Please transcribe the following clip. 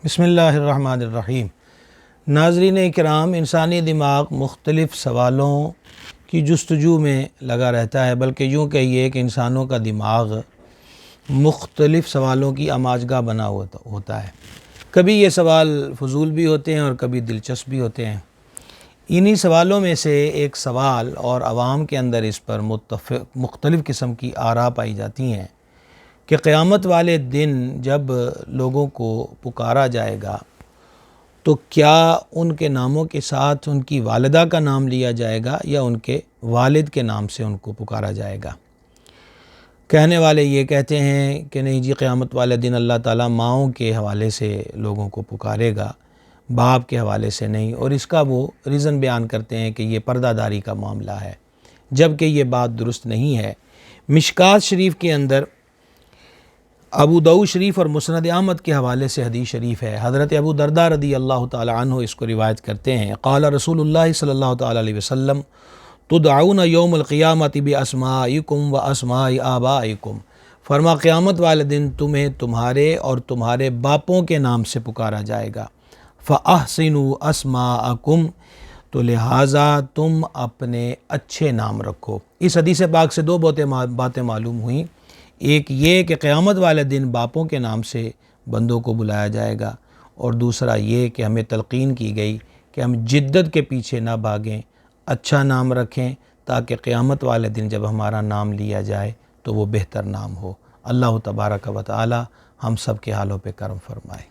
بسم اللہ الرحمن الرحیم۔ ناظرین اکرام، انسانی دماغ مختلف سوالوں کی جستجو میں لگا رہتا ہے، بلکہ یوں کہیے کہ انسانوں کا دماغ مختلف سوالوں کی آماجگاہ بنا ہوتا ہے۔ کبھی یہ سوال فضول بھی ہوتے ہیں اور کبھی دلچسپ بھی ہوتے ہیں۔ انہی سوالوں میں سے ایک سوال اور عوام کے اندر اس پر مختلف قسم کی آراء پائی جاتی ہیں کہ قیامت والے دن جب لوگوں کو پکارا جائے گا تو کیا ان کے ناموں کے ساتھ ان کی والدہ کا نام لیا جائے گا یا ان کے والد کے نام سے ان کو پکارا جائے گا؟ کہنے والے یہ کہتے ہیں کہ نہیں جی، قیامت والے دن اللہ تعالیٰ ماؤں کے حوالے سے لوگوں کو پکارے گا، باپ کے حوالے سے نہیں، اور اس کا وہ ریزن بیان کرتے ہیں کہ یہ پردہ داری کا معاملہ ہے، جبکہ یہ بات درست نہیں ہے۔ مشکوٰۃ شریف کے اندر ابو داؤد شریف اور مسند احمد کے حوالے سے حدیث شریف ہے۔ حضرت ابو درداء رضی اللہ تعالی عنہ اس کو روایت کرتے ہیں، قال رسول اللہ صلی اللہ تعالی علیہ وسلم تدعون یوم القیامت باسمائکم و اسماء آبائکم، فرما قیامت والے دن تمہیں تمہارے اور تمہارے باپوں کے نام سے پکارا جائے گا، فاحسنوا اسماءکم، تو لہٰذا تم اپنے اچھے نام رکھو۔ اس حدیث پاک سے دو باتیں معلوم ہوئیں، ایک یہ کہ قیامت والے دن باپوں کے نام سے بندوں کو بلایا جائے گا، اور دوسرا یہ کہ ہمیں تلقین کی گئی کہ ہم جدت کے پیچھے نہ بھاگیں، اچھا نام رکھیں تاکہ قیامت والے دن جب ہمارا نام لیا جائے تو وہ بہتر نام ہو۔ اللہ تبارک و تعالی ہم سب کے حالوں پہ کرم فرمائے۔